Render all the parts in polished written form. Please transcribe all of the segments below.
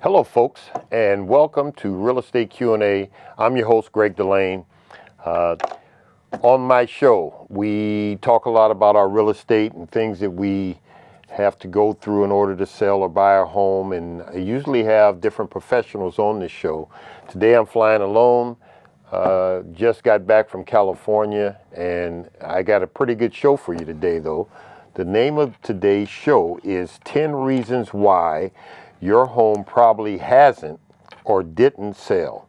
Hello, folks, and welcome to Real Estate Q&A. I'm your host, Greg Delane. On my show, we talk a lot about our real estate and things that we have to go through in order to sell or buy a home, and I usually have different professionals on this show. Today I'm flying alone. Just got back from California, and I got a pretty good show for you today, though. The name of today's show is 10 Reasons Why Your Home Probably Hasn't or Didn't Sell.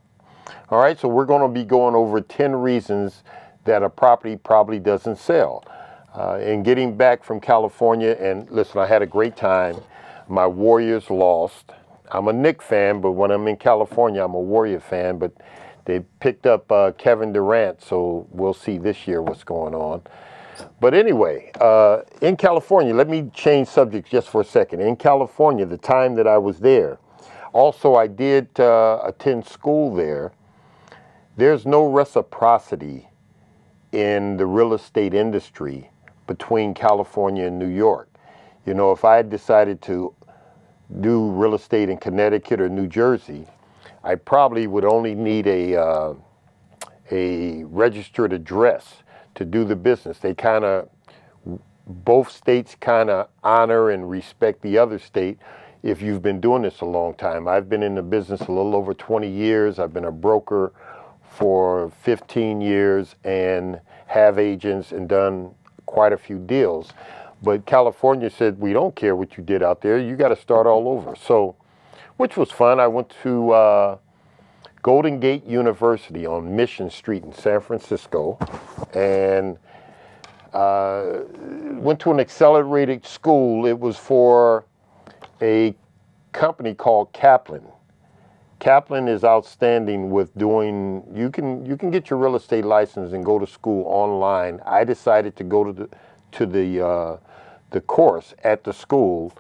All right, so we're going to be going over 10 reasons that a property probably doesn't sell. And getting back from California, and listen, I had a great time. My Warriors lost. I'm a Knicks fan, but when I'm in California, I'm a Warrior fan. But they picked up Kevin Durant, so we'll see this year what's going on. But anyway, in California, let me change subjects just for a second. In California, the time that I was there, also I did attend school there. There's no reciprocity in the real estate industry between California and New York. You know, if I had decided to do real estate in Connecticut or New Jersey, I probably would only need a registered address to do the business. They both states kind of honor and respect the other state if you've been doing this a long time. I've been in the business a little over 20 years. I've been a broker for 15 years and have agents and done quite a few deals. But California said, we don't care what you did out there. You got to start all over. So, which was fun. I went to Golden Gate University on Mission Street in San Francisco, and went to an accelerated school. It was for a company called Kaplan. Kaplan is outstanding with doing, you can get your real estate license and go to school online. I decided to go to the course at the school.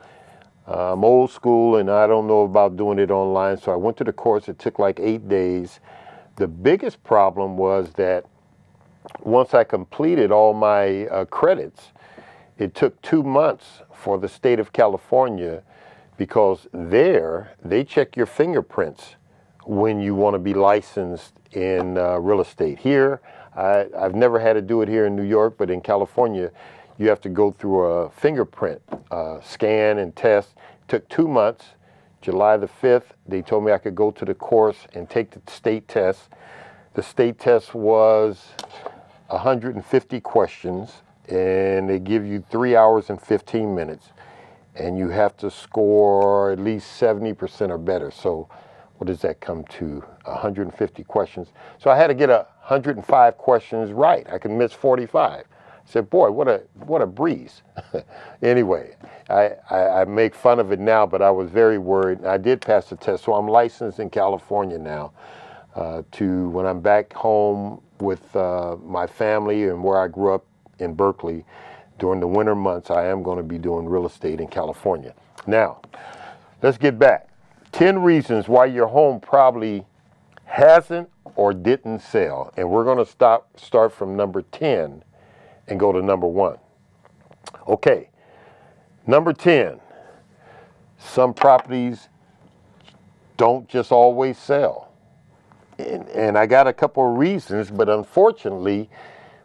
I'm old school and I don't know about doing it online, so I went to the course. It took like 8 days. The biggest problem was that once I completed all my credits, it took 2 months for the state of California, because there they check your fingerprints when you want to be licensed in real estate. Here, I've never had to do it here in New York, but in California, you have to go through a fingerprint scan and test. It took 2 months. July the 5th, they told me I could go to the course and take the state test. The state test was 150 questions, and they give you 3 hours and 15 minutes. And you have to score at least 70% or better. So what does that come to? 150 questions. So I had to get 105 questions right. I can miss 45. I said, boy, what a breeze. Anyway, I make fun of it now, but I was very worried. I did pass the test, so I'm licensed in California now. When I'm back home with my family and where I grew up in Berkeley, during the winter months, I am going to be doing real estate in California. Now, let's get back. 10 reasons why your home probably hasn't or didn't sell. And we're going to start from number 10 and go to number 1. Okay, number 10, some properties don't just always sell. And I got a couple of reasons, but unfortunately,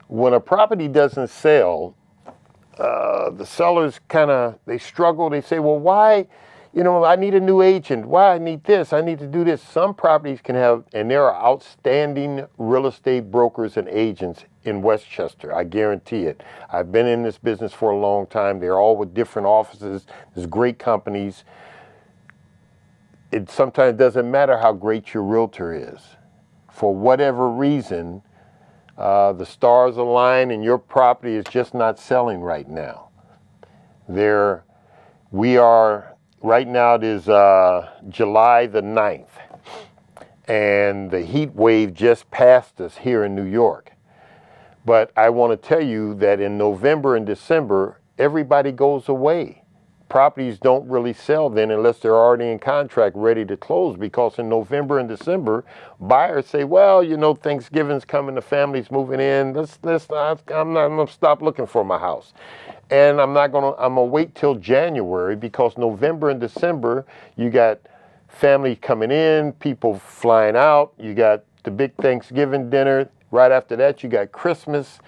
when a property doesn't sell, the sellers they struggle. They say, well, why, I need a new agent. Why I need this? I need to do this. Some properties can have, and there are outstanding real estate brokers and agents in Westchester. I guarantee it. I've been in this business for a long time. They're all with different offices. There's great companies. It sometimes doesn't matter how great your realtor is. For whatever reason, the stars align and your property is just not selling right now. Right now it is July the 9th, and the heat wave just passed us here in New York. But I want to tell you that in November and December, everybody goes away. Properties don't really sell then unless they're already in contract ready to close, because in November and December, buyers say, well, Thanksgiving's coming, the family's moving in. I'm not going to stop looking for my house. And I'm going to wait till January, because November and December, you got family coming in, people flying out. You got the big Thanksgiving dinner. Right after that, you got Christmas.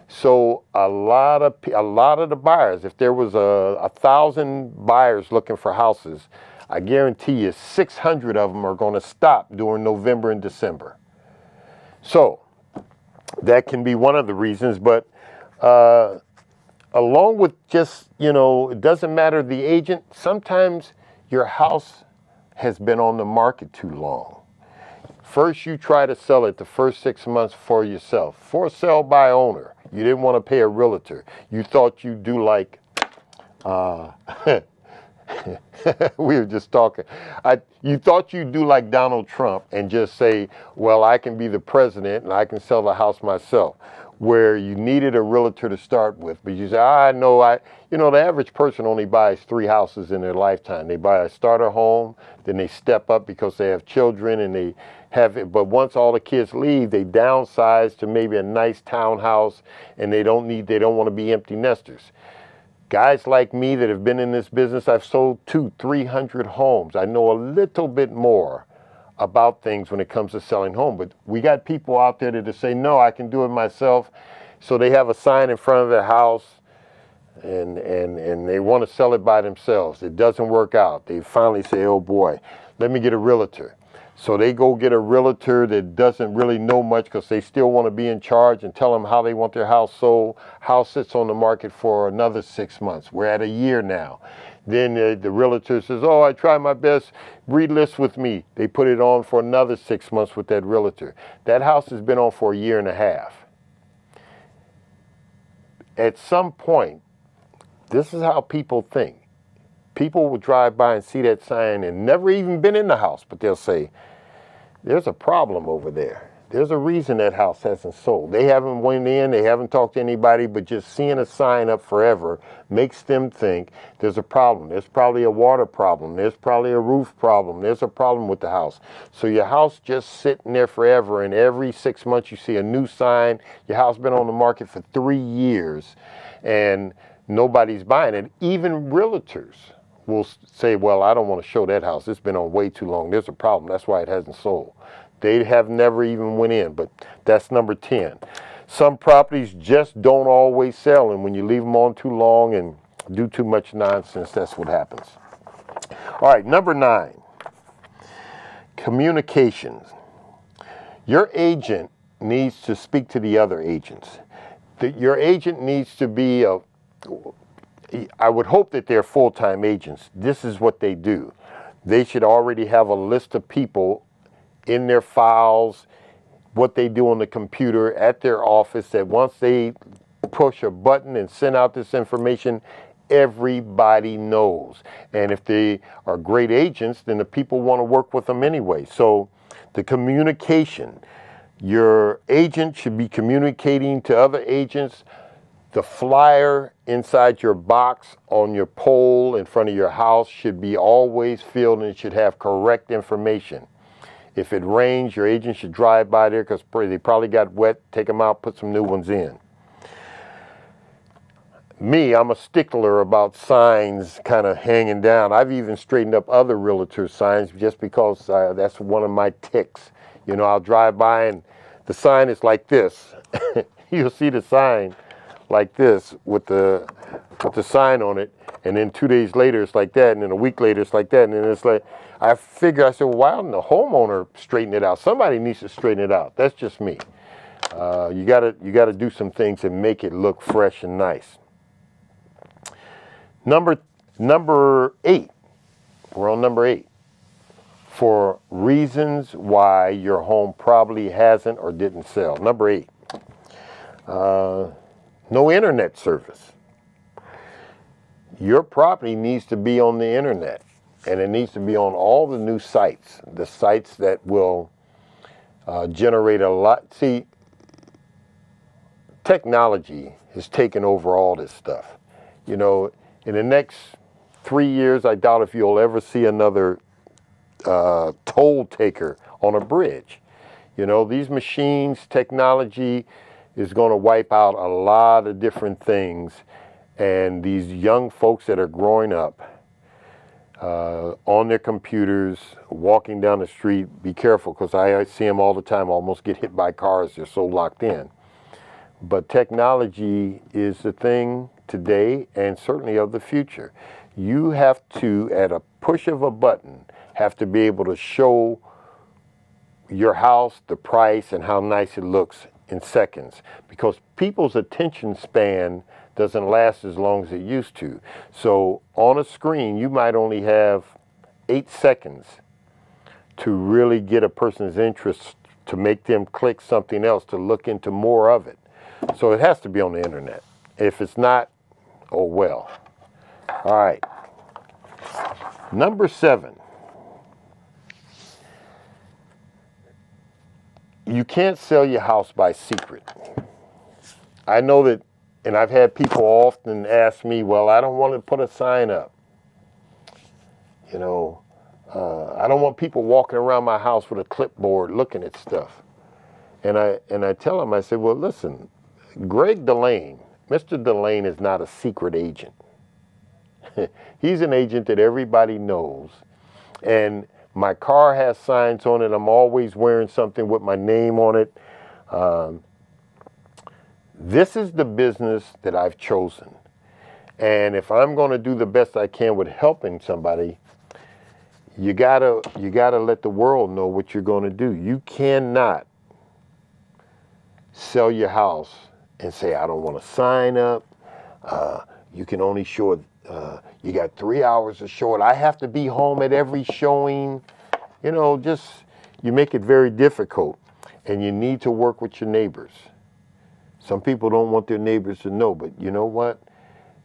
So a lot of the buyers, if there was 1,000 buyers looking for houses, I guarantee you 600 of them are going to stop during November and December. So that can be one of the reasons, but along with just, it doesn't matter the agent, sometimes your house has been on the market too long. First, you try to sell it the first 6 months for yourself. For sale by owner. You didn't want to pay a realtor. You thought you'd do like, we were just talking. You thought you'd do like Donald Trump and just say, well, I can be the president and I can sell the house myself. Where you needed a realtor to start with. But you say, the average person only buys 3 houses in their lifetime. They buy a starter home, then they step up because they have children and they have it. But once all the kids leave, they downsize to maybe a nice townhouse and they don't want to be empty nesters. Guys like me that have been in this business, I've sold 200-300 homes. I know a little bit more about things when it comes to selling home, but we got people out there that say, no, I can do it myself. So they have a sign in front of their house and they want to sell it by themselves. It doesn't work out. They finally say, oh boy, let me get a realtor. So they go get a realtor that doesn't really know much because they still want to be in charge and tell them how they want their house sold. House sits on the market for another 6 months. We're at a year now. Then the realtor says, oh, I tried my best, relist with me. They put it on for another 6 months with that realtor. That house has been on for a year and a half. At some point, this is how people think. People will drive by and see that sign and never even been in the house, but they'll say, there's a problem over there. There's a reason that house hasn't sold. They haven't went in, they haven't talked to anybody, but just seeing a sign up forever makes them think there's a problem. There's probably a water problem. There's probably a roof problem. There's a problem with the house. So your house just sitting there forever, and every 6 months you see a new sign. Your house been on the market for 3 years, and nobody's buying it. Even realtors will say, well, I don't want to show that house. It's been on way too long. There's a problem. That's why it hasn't sold. They have never even went in, but that's number 10. Some properties just don't always sell, and when you leave them on too long and do too much nonsense, that's what happens. All right, number 9, communications. Your agent needs to speak to the other agents. Your agent needs to be I would hope that they're full-time agents. This is what they do. They should already have a list of people in their files, what they do on the computer at their office, that once they push a button and send out this information, everybody knows. And if they are great agents, then the people want to work with them anyway. So the communication, your agent should be communicating to other agents. The flyer inside your box on your pole in front of your house should be always filled, and it should have correct information. If it rains, your agent should drive by there because they probably got wet, take them out, put some new ones in. Me, I'm a stickler about signs kind of hanging down. I've even straightened up other realtor signs just because that's one of my ticks. I'll drive by and the sign is like this. You'll see the sign like this with the sign on it, and then 2 days later it's like that, and then a week later it's like that, and then it's like, I said, well, why didn't the homeowner straighten it out? Somebody needs to straighten it out. That's just me. You gotta do some things and make it look fresh and nice. Number 8. We're on number 8. For reasons why your home probably hasn't or didn't sell. Number 8. No internet service. Your property needs to be on the internet, and it needs to be on all the new sites, the sites that will generate a lot. See, technology has taken over all this stuff. In the next 3 years, I doubt if you'll ever see another toll taker on a bridge. These machines, technology is going to wipe out a lot of different things. And these young folks that are growing up, on their computers, walking down the street. Be careful, because I see them all the time, almost get hit by cars. They're so locked in. But technology is the thing today, and certainly of the future. You have to, at a push of a button, have to be able to show your house, the price, and how nice it looks in seconds, because people's attention span doesn't last as long as it used to. So on a screen, you might only have 8 seconds to really get a person's interest, to make them click something else, to look into more of it. So it has to be on the internet. If it's not, oh well. All right. Number 7. You can't sell your house by secret. I know that, and I've had people often ask me, well, I don't want to put a sign up. You know, I don't want people walking around my house with a clipboard looking at stuff. And I tell them, I say, well, listen, Greg Delane, Mr. Delane is not a secret agent. He's an agent that everybody knows. And my car has signs on it. I'm always wearing something with my name on it. This is the business that I've chosen. And if I'm going to do the best I can with helping somebody, you gotta let the world know what you're going to do. You cannot sell your house and say, I don't want to sign up. You can only show it. You got 3 hours to show it. I have to be home at every showing. You know, just, you make it very difficult. And you need to work with your neighbors. Some people don't want their neighbors to know, but you know what?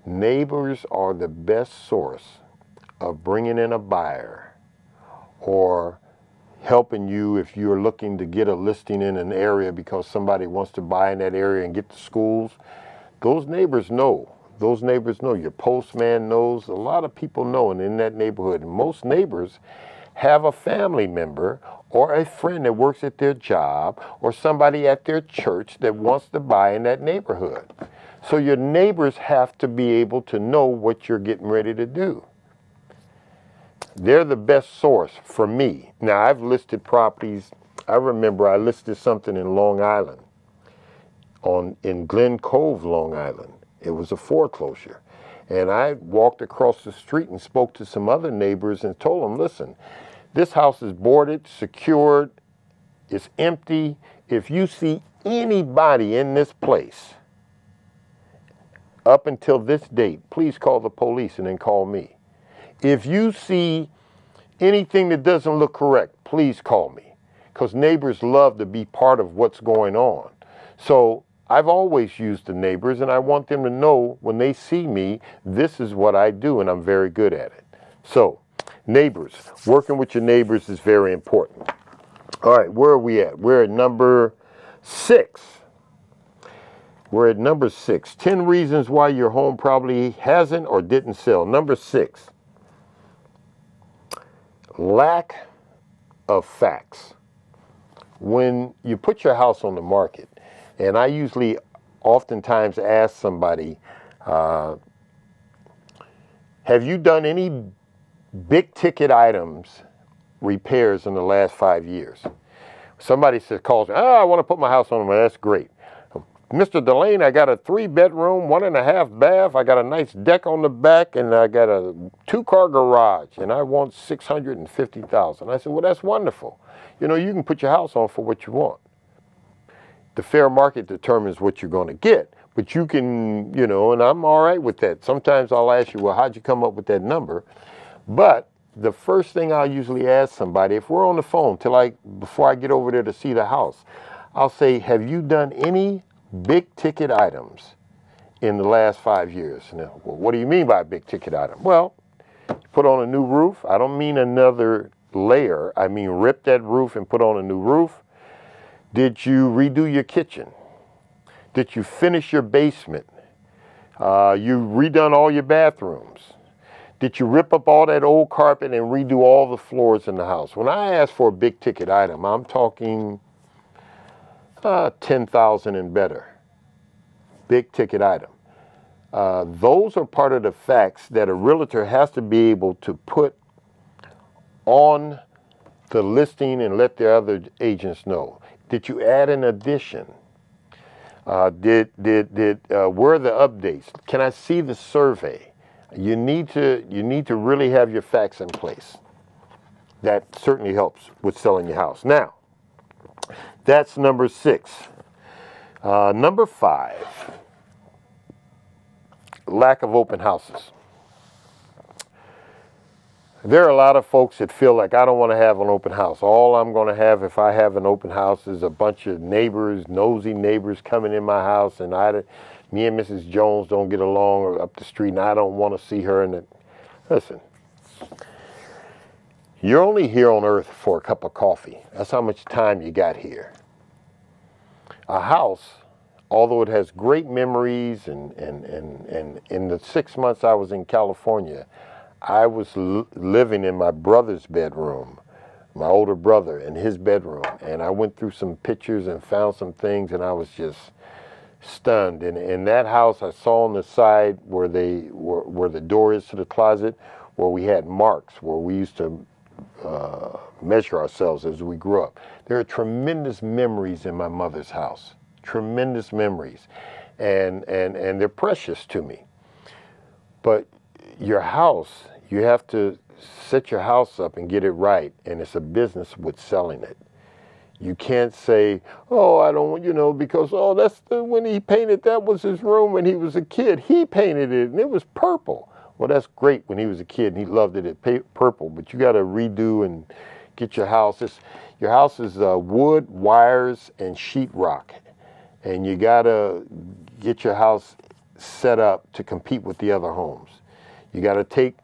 Neighbors are the best source of bringing in a buyer or helping you if you're looking to get a listing in an area because somebody wants to buy in that area and get to schools. Those neighbors know. Those neighbors know. Your postman knows. A lot of people know in that neighborhood. And most neighbors have a family member or a friend that works at their job or somebody at their church that wants to buy in that neighborhood. So your neighbors have to be able to know what you're getting ready to do. They're the best source for me. Now, I've listed properties. I remember I listed something in Long Island, in Glen Cove, Long Island. It was a foreclosure. And I walked across the street and spoke to some other neighbors and told them, listen, this house is boarded, secured, it's empty. If you see anybody in this place up until this date, please call the police and then call me. If you see anything that doesn't look correct, please call me. Because neighbors love to be part of what's going on. So I've always used the neighbors, and I want them to know when they see me, this is what I do, and I'm very good at it. So, neighbors, working with your neighbors is very important. All right, where are we at? We're at number 6. We're at number 6. 10 reasons why your home probably hasn't or didn't sell. Number 6. Lack of facts. When you put your house on the market, and I usually oftentimes ask somebody, have you done any big ticket items, repairs in the last 5 years? Somebody calls me, I want to put my house on the market. That's great. Mr. Delane, I got a 3-bedroom, 1.5 bath. I got a nice deck on the back, and I got a 2-car garage, and I want $650,000. I said, well, that's wonderful. You know, you can put your house on for what you want. The fair market determines what you're going to get, but you can, you know, and I'm all right with that. Sometimes I'll ask you, well, how'd you come up with that number? But the first thing I'll usually ask somebody, if we're on the phone before I get over there to see the house, I'll say, have you done any big ticket items in the last 5 years? Now, well, what do you mean by a big ticket item? Well, put on a new roof. I don't mean another layer. I mean rip that roof and put on a new roof. Did you redo your kitchen? Did you finish your basement? You redone all your bathrooms? Did you rip up all that old carpet and redo all the floors in the house? When I ask for a big ticket item, I'm talking $10,000 and better. Big ticket item. Those are part of the facts that a realtor has to be able to put on the listing and let the other agents know? Did you add an addition? Where are the updates? Can I see the survey? You need to really have your facts in place. That certainly helps with selling your house. Now, that's number 6. Number 5, lack of open houses. There are a lot of folks that feel like, I don't want to have an open house. All I'm going to have if I have an open house is a bunch of neighbors, nosy neighbors coming in my house, and me and Mrs. Jones don't get along or up the street, and I don't want to see her. Listen, you're only here on earth for a cup of coffee. That's how much time you got here. A house, although it has great memories, and in the 6 months I was in California, I was living in my brother's bedroom, my older brother, in his bedroom, and I went through some pictures and found some things, and I was just stunned. And in that house, I saw on the side where the door is to the closet, where we had marks, where we used to measure ourselves as we grew up. There are tremendous memories in my mother's house, tremendous memories, and they're precious to me. But your house, you have to set your house up and get it right, and it's a business with selling it. You can't say, oh, I don't, because, when he painted, that was his room when he was a kid. He painted it, and it was purple. Well, that's great when he was a kid, and he loved it at purple, but you got to redo and get your house. Your house is wood, wires, and sheetrock, and you got to get your house set up to compete with the other homes. You got to take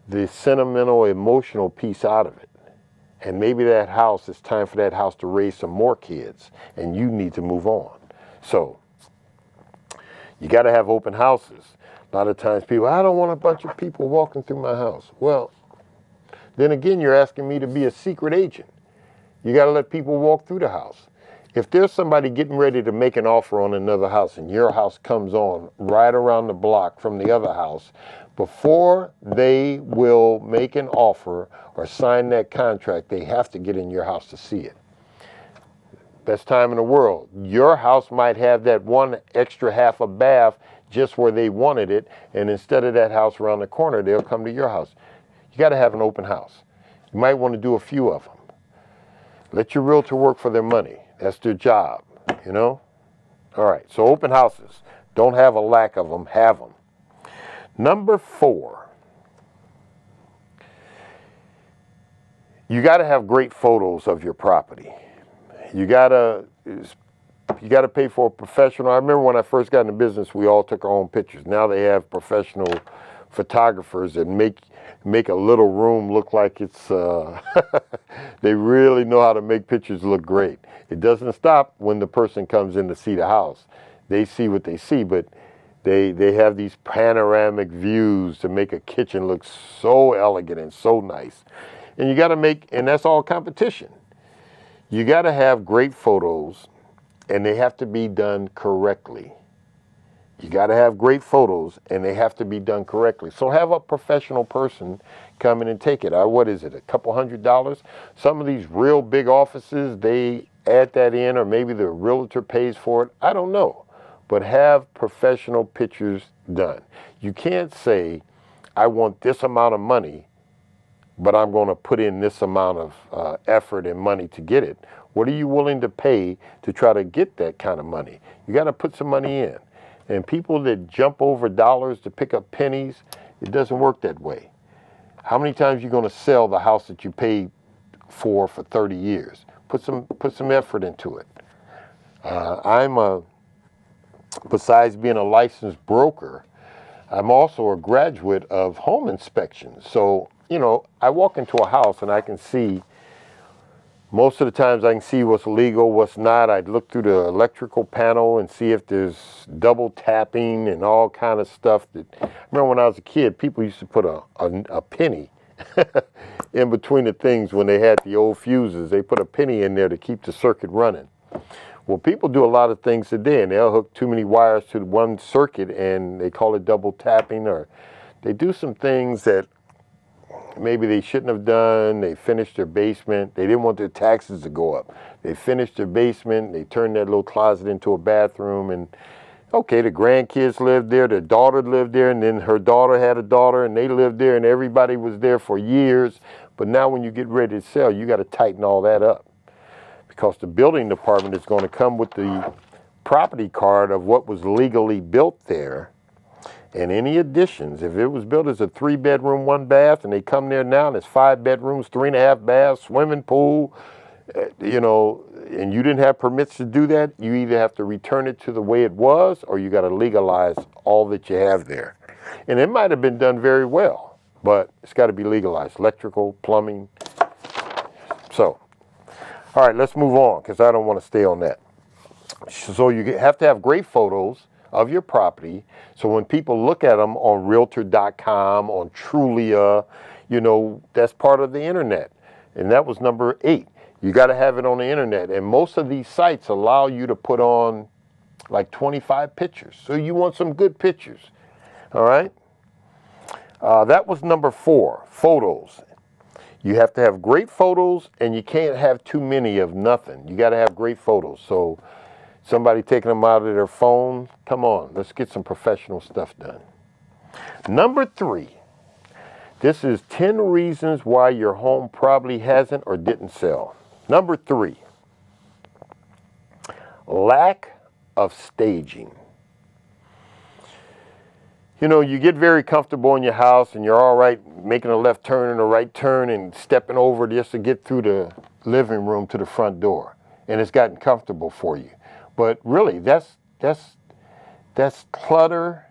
the sentimental, emotional piece out of it. And maybe that house, it's time for that house to raise some more kids, and you need to move on. So, you got to have open houses. A lot of times people, I don't want a bunch of people walking through my house. Well, then again, you're asking me to be a secret agent. You got to let people walk through the house. If there's somebody getting ready to make an offer on another house, and your house comes on right around the block from the other house, before they will make an offer or sign that contract, they have to get in your house to see it. Best time in the world. Your house might have that one extra half a bath just where they wanted it, and instead of that house around the corner, they'll come to your house. You got to have an open house. You might want to do a few of them. Let your realtor work for their money. That's their job, All right, so open houses. Don't have a lack of them, have them. Number 4, you got to have great photos of your property. You got to pay for a professional. I remember when I first got into business, we all took our own pictures. Now they have professional photographers that make a little room look like it's, they really know how to make pictures look great. It doesn't stop when the person comes in to see the house. They see what they see, but they have these panoramic views to make a kitchen look so elegant and so nice. And you got to and that's all competition. You got to have great photos, and they have to be done correctly. You got to have great photos, and they have to be done correctly. So have a professional person come in and take it. What is it, a couple $100? Some of these real big offices, they add that in, or maybe the realtor pays for it. I don't know. But have professional pictures done. You can't say, I want this amount of money, but I'm going to put in this amount of effort and money to get it. What are you willing to pay to try to get that kind of money? You got to put some money in. And people that jump over dollars to pick up pennies, it doesn't work that way. How many times are you going to sell the house that you paid for 30 years? Put some effort into it. Besides being a licensed broker, I'm also a graduate of home inspections. So, I walk into a house and I can see, most of the times I can see what's legal, what's not. I'd look through the electrical panel and see if there's double tapping and all kind of stuff. I remember when I was a kid, people used to put a penny in between the things when they had the old fuses. They put a penny in there to keep the circuit running. Well, people do a lot of things today, and they'll hook too many wires to one circuit, and they call it double tapping, or they do some things that maybe they shouldn't have done. They finished their basement. They didn't want their taxes to go up. They finished their basement. They turned that little closet into a bathroom. And okay, the grandkids lived there. Their daughter lived there. And then her daughter had a daughter. And they lived there. And everybody was there for years. But now when you get ready to sell, you got to tighten all that up. Because the building department is going to come with the property card of what was legally built there. And any additions, if it was built as a 3-bedroom, 1 bath, and they come there now and it's 5 bedrooms, 3.5 baths, swimming pool, you know, and you didn't have permits to do that, you either have to return it to the way it was or you got to legalize all that you have there. And it might have been done very well, but it's got to be legalized. Electrical, plumbing. So, all right, let's move on because I don't want to stay on that. So you have to have great photos of your property, so when people look at them on Realtor.com, on Trulia, you know, that's part of the internet. And that was number 8. You got to have it on the internet. And most of these sites allow you to put on like 25 pictures. So you want some good pictures. All right? That was number 4, photos. You have to have great photos, and you can't have too many of nothing. You got to have great photos. So somebody taking them out of their phone, come on, let's get some professional stuff done. Number 3, this is 10 reasons why your home probably hasn't or didn't sell. Number 3, lack of staging. You know, you get very comfortable in your house and you're all right making a left turn and a right turn and stepping over just to get through the living room to the front door. And it's gotten comfortable for you. But really, that's clutter,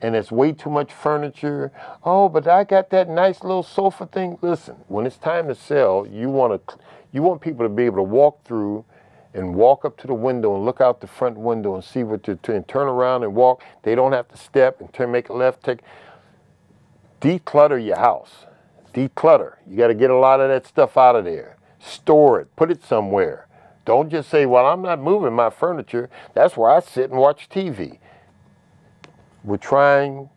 and it's way too much furniture. Oh, but I got that nice little sofa thing. Listen, when it's time to sell, you want people to be able to walk through and walk up to the window and look out the front window and see what and turn around and walk. They don't have to step and make a left. Declutter your house. Declutter. You got to get a lot of that stuff out of there. Store it. Put it somewhere. Don't just say, well, I'm not moving my furniture. That's where I sit and watch TV. We're trying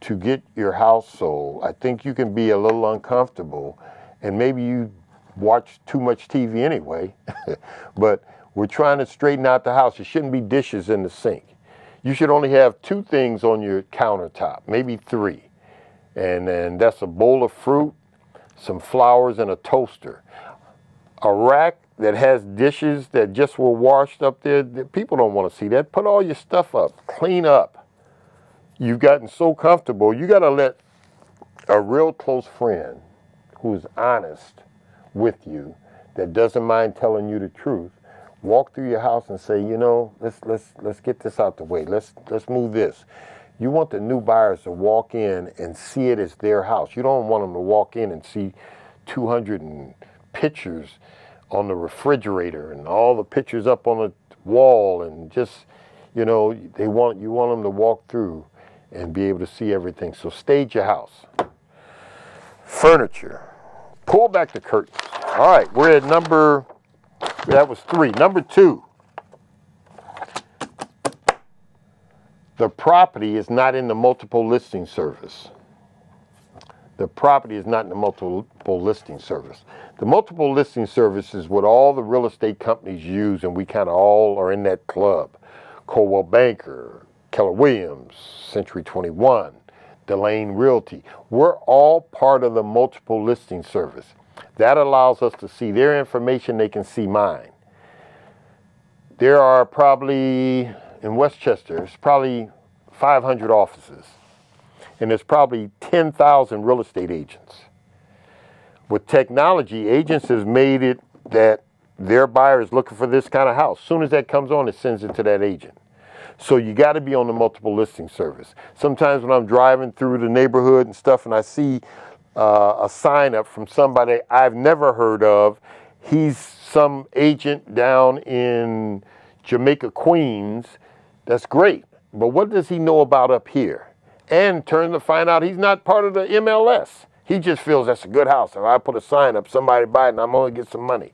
to get your house sold. I think you can be a little uncomfortable, and maybe you watch too much TV anyway, but we're trying to straighten out the house. There shouldn't be dishes in the sink. You should only have 2 things on your countertop, maybe 3. And then that's a bowl of fruit, some flowers, and a toaster. A rack that has dishes that just were washed up there, people don't want to see that. Put all your stuff up. Clean up. You've gotten so comfortable. You got to let a real close friend who's honest with you, that doesn't mind telling you the truth, walk through your house and say, you know, let's get this out the way. Let's move this. You want the new buyers to walk in and see it as their house. You don't want them to walk in and see 200 pictures on the refrigerator and all the pictures up on the wall, and just, you know, you want them to walk through and be able to see everything. So stage your house. Furniture. Pull back the curtains. All right, we're at that was 3. Number 2. The property is not in the multiple listing service. The property is not in the multiple listing service. The multiple listing service is what all the real estate companies use, and we kind of all are in that club. Coldwell Banker, Keller Williams, Century 21, Delane Realty. We're all part of the multiple listing service. That allows us to see their information, they can see mine. There are probably, in Westchester, there's probably 500 offices. And there's probably 10,000 real estate agents. With technology, agents have made it that their buyer is looking for this kind of house. As soon as that comes on, it sends it to that agent. So you got to be on the multiple listing service. Sometimes when I'm driving through the neighborhood and stuff and I see a sign up from somebody I've never heard of, he's some agent down in Jamaica, Queens, that's great. But what does he know about up here? And turn to find out he's not part of the MLS. He just feels that's a good house. If I put a sign up, somebody buy it and I'm going to get some money.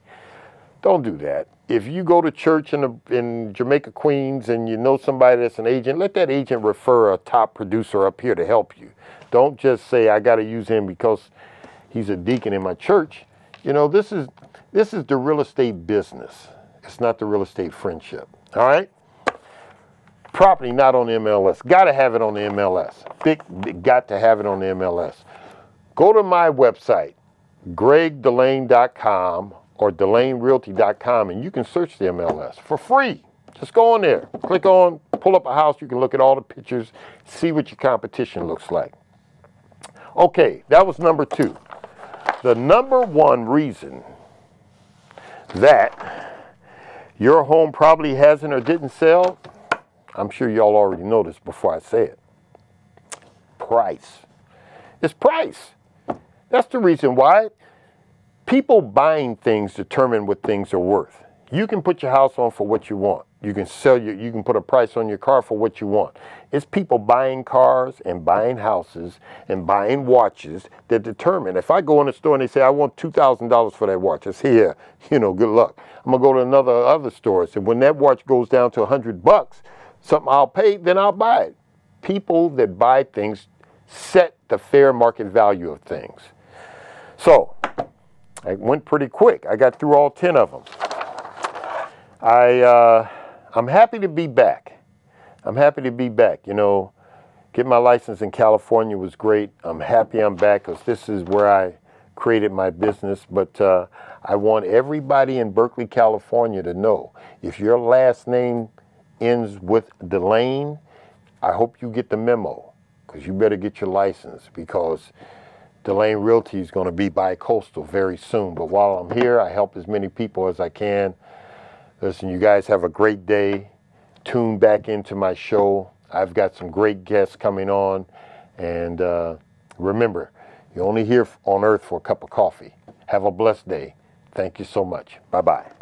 Don't do that. If you go to church in Jamaica, Queens, and you know somebody that's an agent, let that agent refer a top producer up here to help you. Don't just say, I got to use him because he's a deacon in my church. You know, this is the real estate business. It's not the real estate friendship. All right? Property not on the MLS. Got to have it on the MLS. Big got to have it on the MLS. Go to my website, gregdelane.com or delanerealty.com, and you can search the MLS for free. Just go on there. Click on, pull up a house. You can look at all the pictures, see what your competition looks like. Okay, that was number 2. The number 1 reason that your home probably hasn't or didn't sell, I'm sure y'all already know this before I say it. Price. It's price. That's the reason why. People buying things determine what things are worth. You can put your house on for what you want. You can you can put a price on your car for what you want. It's people buying cars and buying houses and buying watches that determine. If I go in the store and they say, I want $2,000 for that watch, I say, yeah, you know, good luck. I'm going to go to other stores. And when that watch goes down to $100, something I'll pay, then I'll buy it. People that buy things set the fair market value of things. So, I went pretty quick. I got through all 10 of them. I'm happy to be back. I'm happy to be back. You know, getting my license in California was great. I'm happy I'm back because this is where I created my business. But I want everybody in Berkeley, California to know, if your last name ends with Delane, I hope you get the memo, because you better get your license, because Delane Realty is going to be bi-coastal very soon. But while I'm here, I help as many people as I can. Listen, you guys have a great day. Tune back into my show. I've got some great guests coming on. And remember, you're only here on earth for a cup of coffee. Have a blessed day. Thank you so much. Bye-bye.